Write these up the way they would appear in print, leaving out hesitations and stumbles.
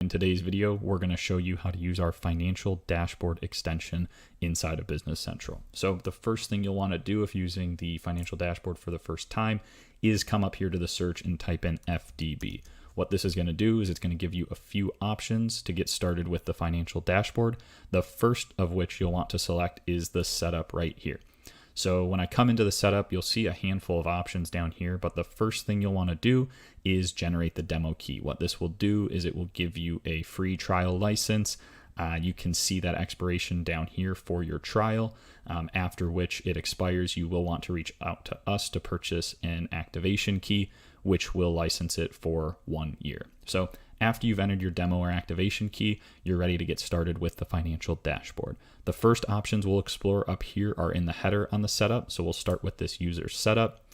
In today's video, we're going to show you how to use our financial dashboard extension inside of Business Central. So the first thing you'll want to do if using the financial dashboard for the first time is come up here to the search and type in FDB. What this is going to do is it's going to give you a few options to get started with the financial dashboard. The first of which you'll want to select is the setup right here. So when I come into the setup, you'll see a handful of options down here, but the first thing you'll want to do is generate the demo key. What this will do is it will give you a free trial license. You can see that expiration down here for your trial, after which it expires. You will want to reach out to us to purchase an activation key, which will license it for 1 year. So after you've entered your demo or activation key, you're ready to get started with the financial dashboard. The first options we'll explore up here are in the header on the setup. So we'll start with this user setup.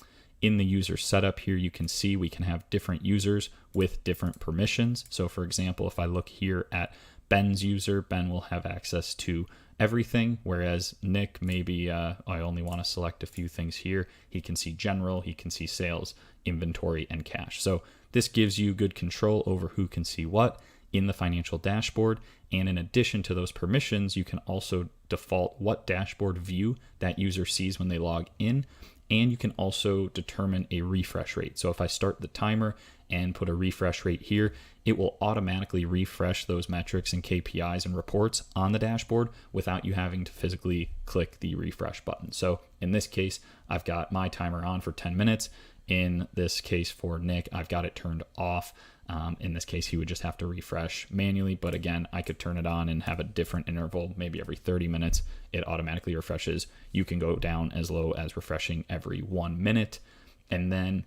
In the user setup here, you can see we can have different users with different permissions. So for example, if I look here at Ben's user, Ben will have access to everything, whereas Nick, maybe I only want to select a few things here. He can see general, he can see sales, inventory, and cash. So this gives you good control over who can see what in the financial dashboard. And in addition to those permissions, you can also default what dashboard view that user sees when they log in. And you can also determine a refresh rate. So if I start the timer and put a refresh rate here, it will automatically refresh those metrics and KPIs and reports on the dashboard without you having to physically click the refresh button. So in this case, I've got my timer on for 10 minutes. In this case for Nick, I've got it turned off. In this case, he would just have to refresh manually. But again, I could turn it on and have a different interval, maybe every 30 minutes, it automatically refreshes. You can go down as low as refreshing every 1 minute. And then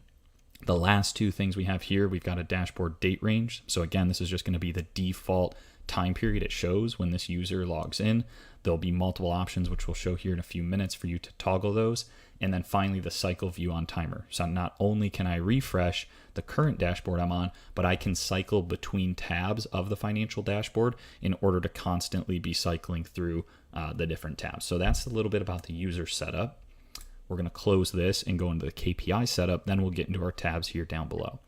the last two things we have here, we've got a dashboard date range. So again, this is just going to be the default time period it shows when this user logs in. There'll be multiple options, which we'll show here in a few minutes for you to toggle those. And then finally, the cycle view on timer. So not only can I refresh the current dashboard I'm on, but I can cycle between tabs of the financial dashboard in order to constantly be cycling through the different tabs. So that's a little bit about the user setup. We're going to close this and go into the KPI setup. Then we'll get into our tabs here down below.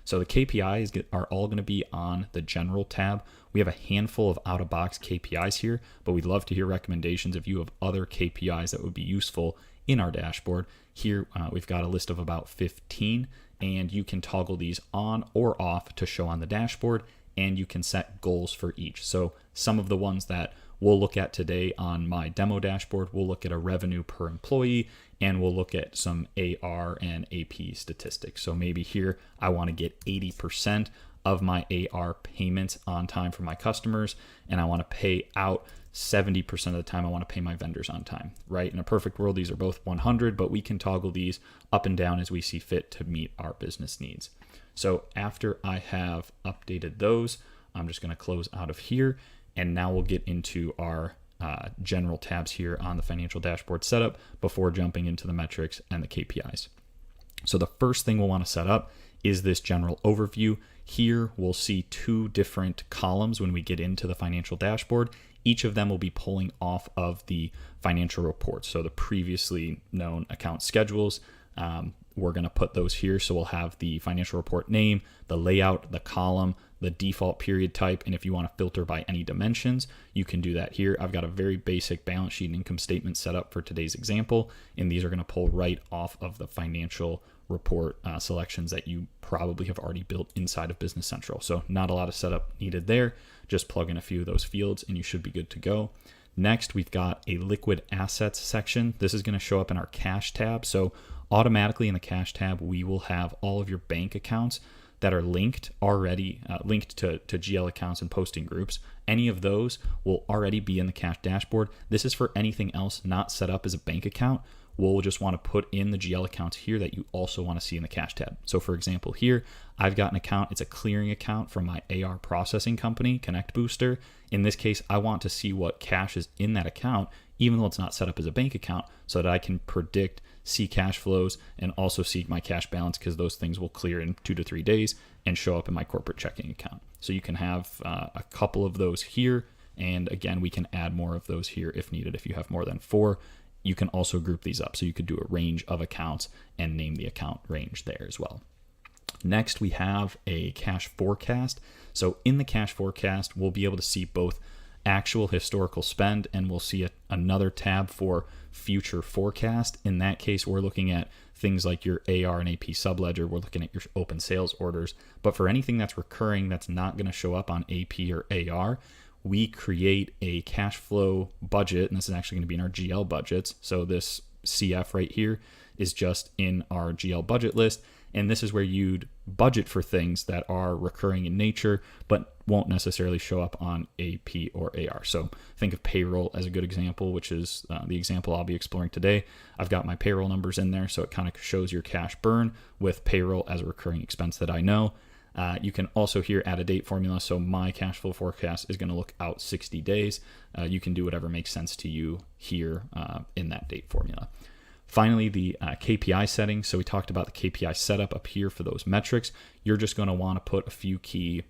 So the KPIs are all going to be on the general tab. We have a handful of out-of-box KPIs here, but we'd love to hear recommendations if you have other KPIs that would be useful in our dashboard. Here we've got a list of about 15, and you can toggle these on or off to show on the dashboard, and you can set goals for each. So some of the ones that we'll look at today on my demo dashboard, we'll look at a revenue per employee, and we'll look at some AR and AP statistics. So maybe here I want to get 80% of my AR payments on time for my customers, and I want to pay out 70% of the time. I want to pay my vendors on time, right? In a perfect world, these are both 100, but we can toggle these up and down as we see fit to meet our business needs. So after I have updated those, I'm just going to close out of here. And now we'll get into our general tabs here on the financial dashboard setup before jumping into the metrics and the KPIs. So the first thing we'll want to set up is this general overview. Here we'll see two different columns when we get into the financial dashboard. Each of them will be pulling off of the financial reports. So the previously known account schedules, we're going to put those here. So we'll have the financial report name, the layout, the column, the default period type. And if you want to filter by any dimensions, you can do that here. I've got a very basic balance sheet and income statement set up for today's example. And these are going to pull right off of the financial report selections that you probably have already built inside of Business Central. So not a lot of setup needed there. Just plug in a few of those fields and you should be good to go. Next, we've got a liquid assets section. This is going to show up in our cash tab. So automatically in the cash tab, we will have all of your bank accounts that are linked already, linked to GL accounts and posting groups. Any of those will already be in the cash dashboard. This is for anything else not set up as a bank account. We'll just want to put in the GL accounts here that you also want to see in the cash tab. So for example, here, I've got an account, it's a clearing account from my AR processing company, Connect Booster. In this case, I want to see what cash is in that account, even though it's not set up as a bank account, so that I can predict, see cash flows, and also see my cash balance, because those things will clear in 2 to 3 days and show up in my corporate checking account. So you can have a couple of those here. And again, we can add more of those here if needed. If you have more than 4, you can also group these up. So you could do a range of accounts and name the account range there as well. Next, we have a cash forecast. So in the cash forecast, we'll be able to see both actual historical spend, and we'll see another tab for future forecast. In that case, we're looking at things like your AR and AP subledger. We're looking at your open sales orders. But for anything that's recurring, that's not going to show up on AP or AR, we create a cash flow budget, and this is actually going to be in our GL budgets. So this CF right here is just in our GL budget list. And this is where you'd budget for things that are recurring in nature, but won't necessarily show up on AP or AR. So think of payroll as a good example, which is the example I'll be exploring today. I've got my payroll numbers in there, so it kind of shows your cash burn with payroll as a recurring expense that I know. You can also here add a date formula. So my cash flow forecast is going to look out 60 days. You can do whatever makes sense to you here in that date formula. Finally, the KPI settings. So we talked about the KPI setup up here for those metrics. You're just going to want to put a few key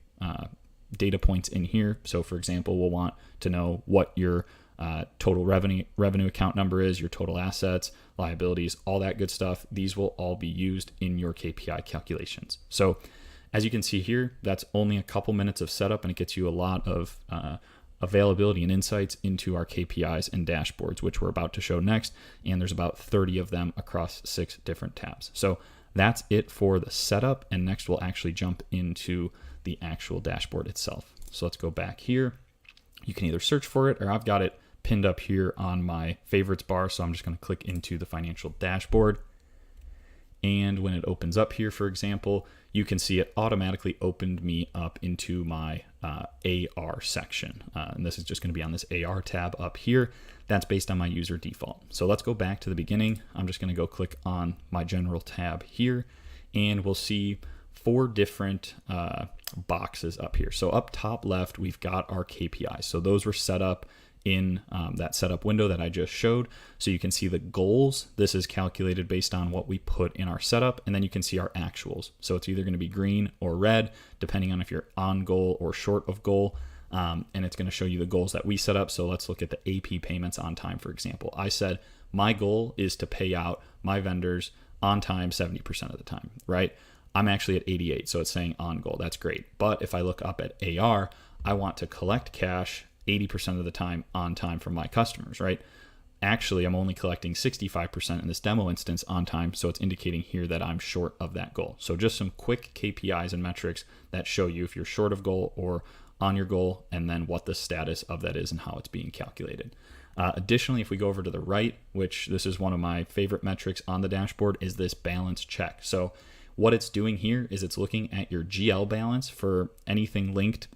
data points in here. So for example, we'll want to know what your total revenue account number is, your total assets, liabilities, all that good stuff. These will all be used in your KPI calculations. So as you can see here, that's only a couple minutes of setup, and it gets you a lot of availability and insights into our KPIs and dashboards, which we're about to show next. And there's about 30 of them across 6 different tabs. So that's it for the setup. And next we'll actually jump into the actual dashboard itself. So let's go back here. You can either search for it, or I've got it pinned up here on my favorites bar. So I'm just going to click into the financial dashboard. And when it opens up here, for example, you can see it automatically opened me up into my AR section. And this is just going to be on this AR tab up here. That's based on my user default. So let's go back to the beginning. I'm just going to go click on my general tab here, and we'll see 4 different boxes up here. So up top left, we've got our KPIs. So those were set up in that setup window that I just showed. So you can see the goals. This is calculated based on what we put in our setup, and then you can see our actuals. So it's either going to be green or red, depending on if you're on goal or short of goal. And it's going to show you the goals that we set up. So let's look at the AP payments on time, for example. I said my goal is to pay out my vendors on time 70% of the time, right? I'm actually at 88, so it's saying on goal. That's great. But if I look up at AR, I want to collect cash 80% of the time on time from my customers, right? Actually, I'm only collecting 65% in this demo instance on time, so it's indicating here that I'm short of that goal. So just some quick KPIs and metrics that show you if you're short of goal or on your goal, and then what the status of that is and how it's being calculated. Additionally, if we go over to the right, which this is one of my favorite metrics on the dashboard, is this balance check. So what it's doing here is it's looking at your GL balance for anything linked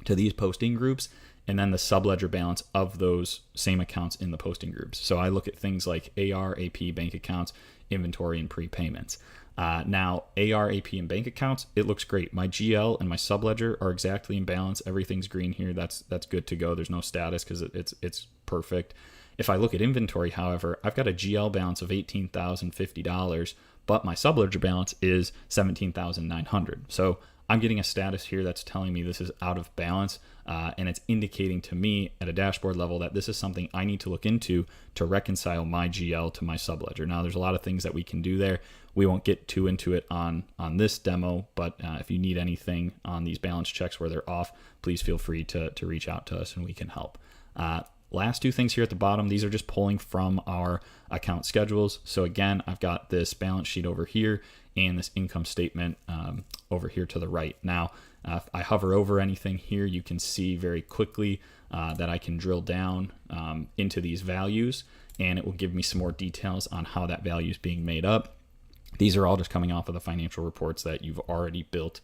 to these posting groups, and then the subledger balance of those same accounts in the posting groups. So I look at things like AR, AP, bank accounts, inventory, and prepayments. Now, AR, AP, and bank accounts, it looks great. My GL and my subledger are exactly in balance. Everything's green here. That's good to go. There's no status because it's perfect. If I look at inventory, however, I've got a GL balance of $18,050, but my subledger balance is $17,900. So I'm getting a status here that's telling me this is out of balance, and it's indicating to me at a dashboard level that this is something I need to look into to reconcile my GL to my subledger. Now, there's a lot of things that we can do there. We won't get too into it on this demo, but if you need anything on these balance checks where they're off, please feel free to reach out to us and we can help. Last 2 things here at the bottom, these are just pulling from our account schedules. So again, I've got this balance sheet over here and this income statement over here to the right. Now, if I hover over anything here, you can see very quickly that I can drill down into these values, and it will give me some more details on how that value is being made up. These are all just coming off of the financial reports that you've already built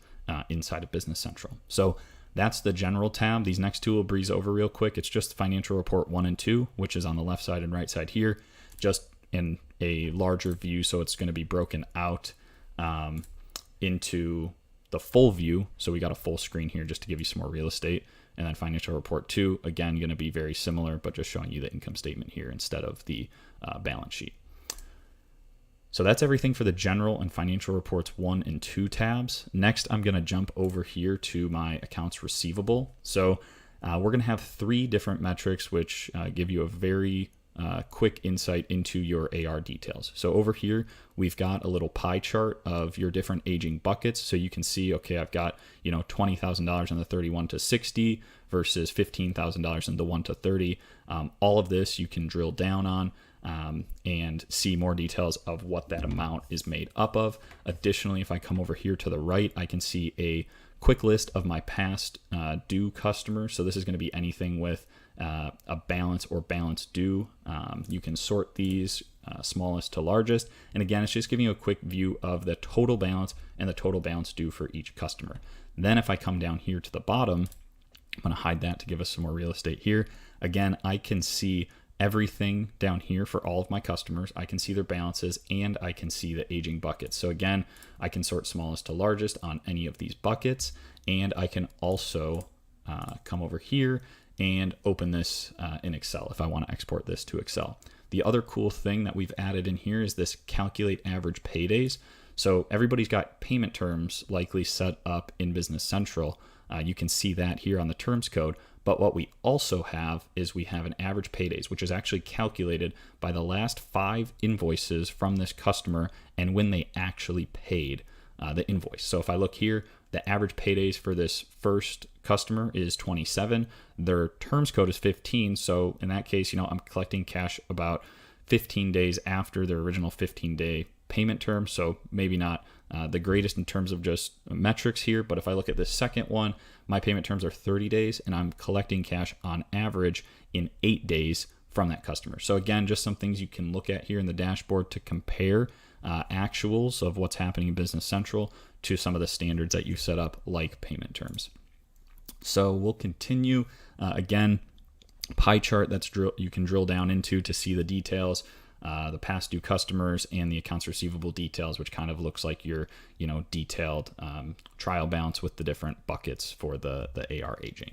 inside of Business Central. So that's the general tab. These next 2 will breeze over real quick. It's just financial report 1 and 2, which is on the left side and right side here, just in a larger view. So it's going to be broken out into the full view. So we got a full screen here just to give you some more real estate. And then financial report 2, again, going to be very similar, but just showing you the income statement here instead of the balance sheet. So that's everything for the general and financial reports 1 and 2 tabs. Next, I'm going to jump over here to my accounts receivable. So we're going to have 3 different metrics, which give you a very quick insight into your AR details. So over here, we've got a little pie chart of your different aging buckets. So you can see, okay, I've got, $20,000 in the 31 to 60 versus $15,000 in the 1 to 30. All of this you can drill down on and see more details of what that amount is made up of. Additionally, if I come over here to the right, I can see a quick list of my past due customers. So this is going to be anything with a balance or balance due. You can sort these smallest to largest. And again, it's just giving you a quick view of the total balance and the total balance due for each customer. Then if I come down here to the bottom, I'm going to hide that to give us some more real estate here. Again, I can see everything down here for all of my customers. I can see their balances and I can see the aging buckets. So again, I can sort smallest to largest on any of these buckets. And I can also come over here and open this in Excel if I want to export this to Excel. The other cool thing that we've added in here is this calculate average paydays. So everybody's got payment terms likely set up in Business Central. You can see that here on the terms code. But what we also have is we have an average paydays, which is actually calculated by the last 5 invoices from this customer and when they actually paid the invoice. So if I look here, the average paydays for this first customer is 27. Their terms code is 15. So in that case, I'm collecting cash about 15 days after their original 15-day payment term. So maybe not the greatest in terms of just metrics here. But if I look at the second one, my payment terms are 30 days and I'm collecting cash on average in 8 days from that customer. So again, just some things you can look at here in the dashboard to compare actuals of what's happening in Business Central to some of the standards that you set up, like payment terms. So we'll continue. Again, pie chart you can drill down into to see the details, the past due customers and the accounts receivable details, which kind of looks like your detailed trial balance with the different buckets for the AR aging.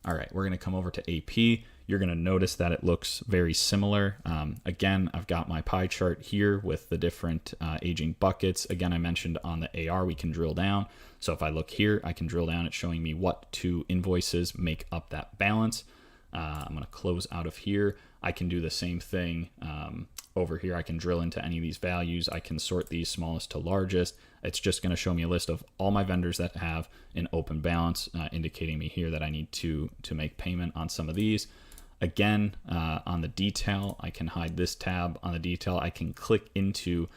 All right, we're going to come over to AP. You're going to notice that it looks very similar. Again, I've got my pie chart here with the different aging buckets. Again, I mentioned on the AR, we can drill down. So if I look here, I can drill down. It's showing me what 2 invoices make up that balance. I'm going to close out of here. I can do the same thing over here. I can drill into any of these values. I can sort these smallest to largest. It's just going to show me a list of all my vendors that have an open balance, indicating me here that I need to make payment on some of these. Again, on the detail, I can hide this tab. On the detail, I can click into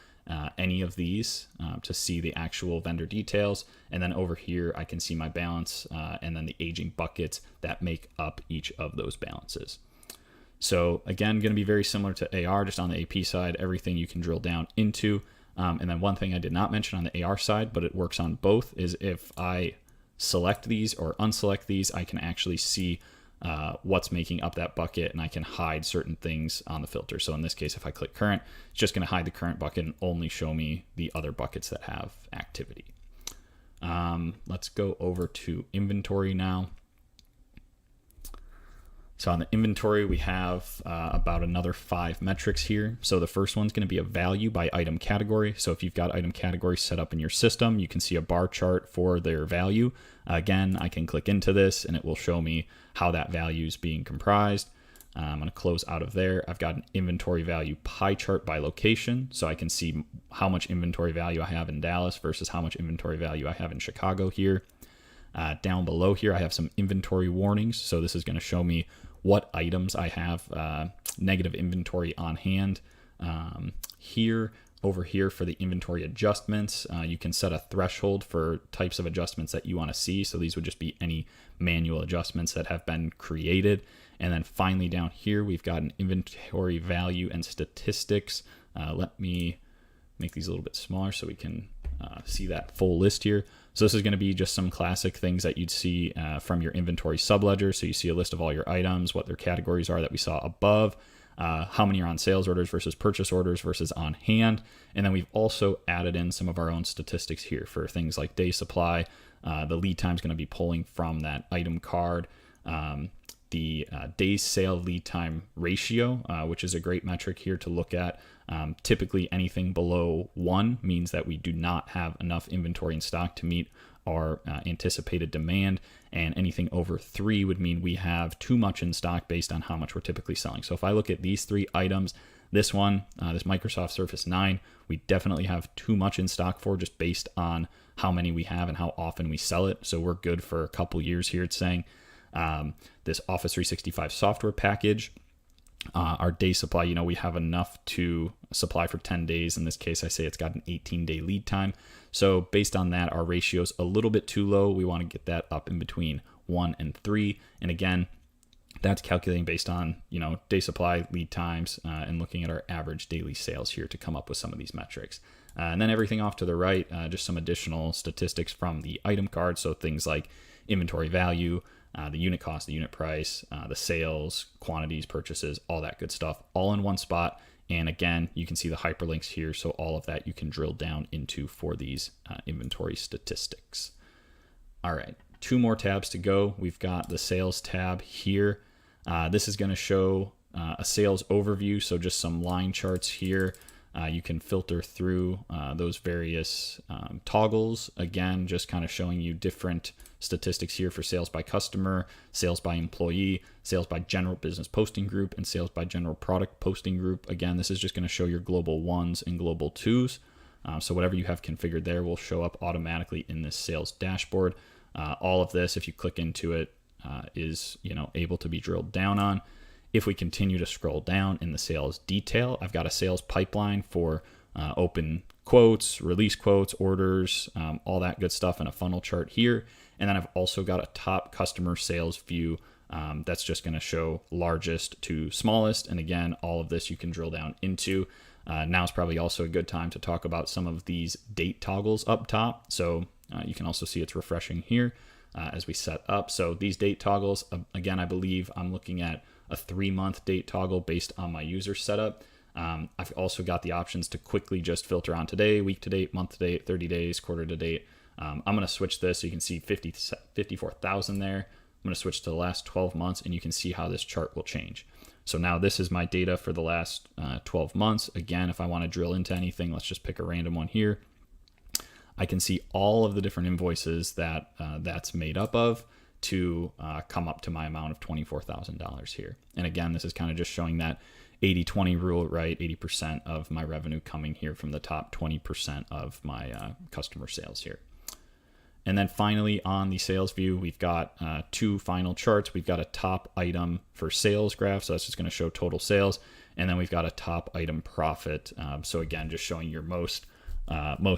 any of these to see the actual vendor details. And then over here, I can see my balance and then the aging buckets that make up each of those balances. So again, going to be very similar to AR, just on the AP side, everything you can drill down into. And then one thing I did not mention on the AR side, but it works on both, is if I select these or unselect these, I can actually see what's making up that bucket, and I can hide certain things on the filter. So in this case, if I click current, it's just going to hide the current bucket and only show me the other buckets that have activity. Let's go over to inventory now. So on the inventory, we have about another 5 metrics here. So the first one's going to be a value by item category. So if you've got item categories set up in your system, you can see a bar chart for their value. Again, I can click into this and it will show me how that value is being comprised. I'm going to close out of there. I've got an inventory value pie chart by location. So I can see how much inventory value I have in Dallas versus how much inventory value I have in Chicago here. Down below here, I have some inventory warnings. So this is going to show me what items I have negative inventory on hand. Over here for the inventory adjustments, you can set a threshold for types of adjustments that you want to see. So these would just be any manual adjustments that have been created. And then finally down here, we've got an inventory value and statistics. Let me make these a little bit smaller so we can see that full list here. So this is going to be just some classic things that you'd see from your inventory subledger. So you see a list of all your items, what their categories are that we saw above, how many are on sales orders versus purchase orders versus on hand. And then we've also added in some of our own statistics here for things like day supply. The lead time is going to be pulling from that item card. the days sale lead time ratio, which is a great metric here to look at. Typically anything below 1 means that we do not have enough inventory in stock to meet our anticipated demand, and anything over 3 would mean we have too much in stock based on how much we're typically selling. So if I look at these 3 items, this one, this Microsoft Surface 9, we definitely have too much in stock for, just based on how many we have and how often we sell it. So we're good for a couple years here. It's saying this Office 365 software package, our day supply, we have enough to supply for 10 days. In this case, I say it's got an 18-day lead time. So based on that, our ratio is a little bit too low. We want to get that up in between 1 and 3. And again, that's calculating based on, day supply, lead times, and looking at our average daily sales here to come up with some of these metrics. And then everything off to the right, just some additional statistics from the item card. So things like inventory value, the unit cost, the unit price, the sales, quantities, purchases, all that good stuff, all in one spot. And again, you can see the hyperlinks here. So all of that you can drill down into for these inventory statistics. All right, 2 more tabs to go. We've got the sales tab here. This is going to show a sales overview. So just some line charts here. You can filter through those various toggles. Again, just kind of showing you different statistics here for sales by customer, sales by employee, sales by general business posting group, and sales by general product posting group. Again, this is just going to show your global 1s and global 2s. So whatever you have configured there will show up automatically in this sales dashboard. All of this, if you click into it, is able to be drilled down on. If we continue to scroll down in the sales detail, I've got a sales pipeline for open quotes, release quotes, orders, all that good stuff, and a funnel chart here. And then I've also got a top customer sales view that's just going to show largest to smallest. And again, all of this you can drill down into. Now is probably also a good time to talk about some of these date toggles up top. So you can also see it's refreshing here as we set up. So these date toggles, again, I believe I'm looking at a 3-month date toggle based on my user setup. I've also got the options to quickly just filter on today, week to date, month to date, 30 days, quarter to date. I'm going to switch this so you can see 54,000 there. I'm going to switch to the last 12 months and you can see how this chart will change. So now this is my data for the last 12 months. Again, if I want to drill into anything, let's just pick a random one here. I can see all of the different invoices that that's made up of to come up to my amount of $24,000 here. And again, this is kind of just showing that 80-20 rule, right? 80% of my revenue coming here from the top 20% of my customer sales here. And then finally on the sales view, we've got 2 final charts. We've got a top item for sales graph. So that's just going to show total sales. And then we've got a top item profit. So again, just showing your most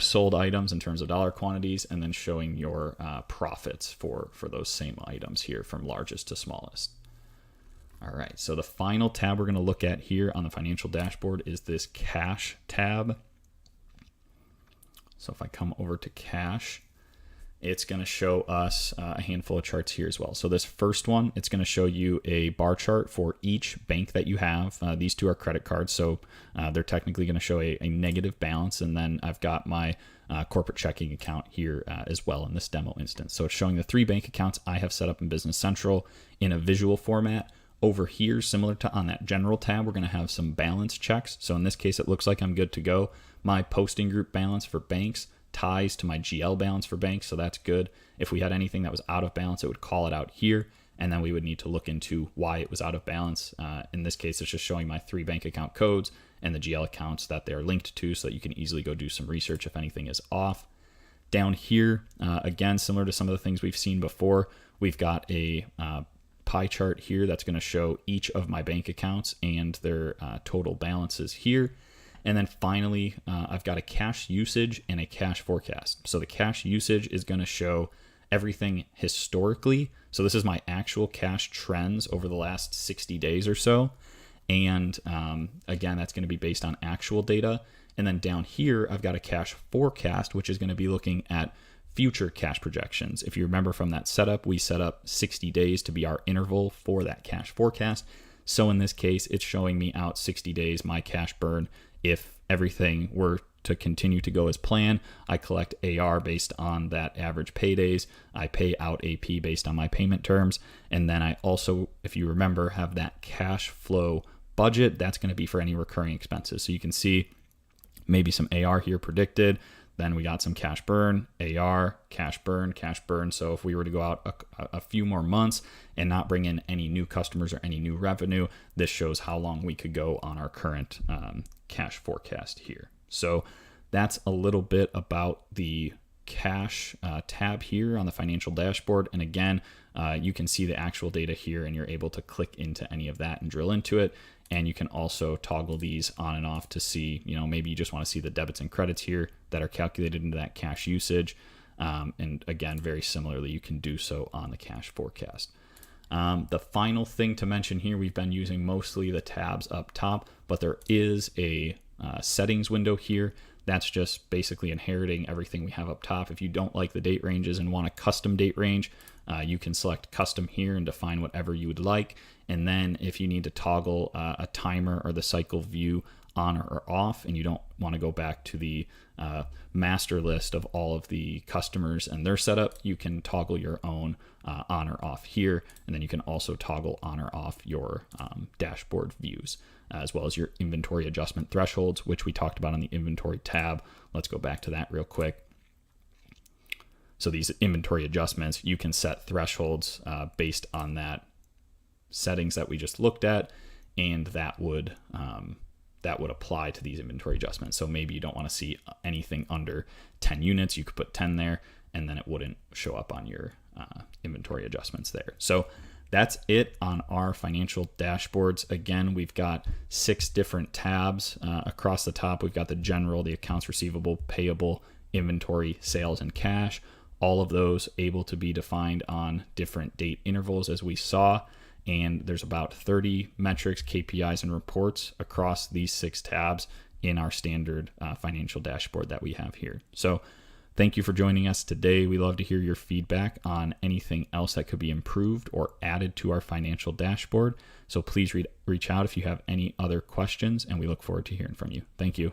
sold items in terms of dollar quantities, and then showing your profits for those same items here from largest to smallest. All right, so the final tab we're going to look at here on the financial dashboard is this cash tab. So if I come over to cash, it's going to show us a handful of charts here as well. So this first one, it's going to show you a bar chart for each bank that you have. These 2 are credit cards, so they're technically going to show a negative balance. And then I've got my corporate checking account here as well in this demo instance. So it's showing the 3 bank accounts I have set up in Business Central in a visual format. Over here, similar to on that general tab, we're going to have some balance checks. So in this case, it looks like I'm good to go. My posting group balance for banks ties to my GL balance for banks, so that's good. If we had anything that was out of balance, it would call it out here, and then we would need to look into why it was out of balance. In this case, it's just showing my 3 bank account codes and the GL accounts that they're linked to, so that you can easily go do some research if anything is off. Down here, again, similar to some of the things we've seen before, we've got a pie chart here that's going to show each of my bank accounts and their total balances here. And then finally, I've got a cash usage and a cash forecast. So the cash usage is going to show everything historically. So this is my actual cash trends over the last 60 days or so. And again, that's going to be based on actual data. And then down here, I've got a cash forecast, which is going to be looking at future cash projections. If you remember from that setup, we set up 60 days to be our interval for that cash forecast. So in this case, it's showing me out 60 days my cash burn if everything were to continue to go as planned, I collect AR based on that average paydays. I pay out AP based on my payment terms. And then I also, if you remember, have that cash flow budget. That's going to be for any recurring expenses. So you can see maybe some AR here predicted. Then we got some cash burn, AR, cash burn, cash burn. So if we were to go out a few more months and not bring in any new customers or any new revenue, this shows how long we could go on our current cash forecast here. So that's a little bit about the cash tab here on the financial dashboard. And again, you can see the actual data here, and you're able to click into any of that and drill into it. And you can also toggle these on and off to see, maybe you just want to see the debits and credits here that are calculated into that cash usage. And again, very similarly, you can do so on the cash forecast. The final thing to mention here, we've been using mostly the tabs up top, but there is a settings window here. That's just basically inheriting everything we have up top. If you don't like the date ranges and want a custom date range, you can select custom here and define whatever you would like. And then if you need to toggle a timer or the cycle view on or off, and you don't want to go back to the master list of all of the customers and their setup, you can toggle your own on or off here. And then you can also toggle on or off your dashboard views, as well as your inventory adjustment thresholds, which we talked about on the inventory tab. Let's go back to that real quick. So these inventory adjustments, you can set thresholds based on that settings that we just looked at, and that would apply to these inventory adjustments. So maybe you don't want to see anything under 10 units. You could put 10 there, and then it wouldn't show up on your inventory adjustments there. So that's it on our financial dashboards. Again, we've got 6 different tabs across the top. We've got the general, the accounts receivable, payable, inventory, sales, and cash. All of those able to be defined on different date intervals, as we saw. And there's about 30 metrics, KPIs, and reports across these 6 tabs in our standard financial dashboard that we have here. So thank you for joining us today. We love to hear your feedback on anything else that could be improved or added to our financial dashboard. So please reach out if you have any other questions, and we look forward to hearing from you. Thank you.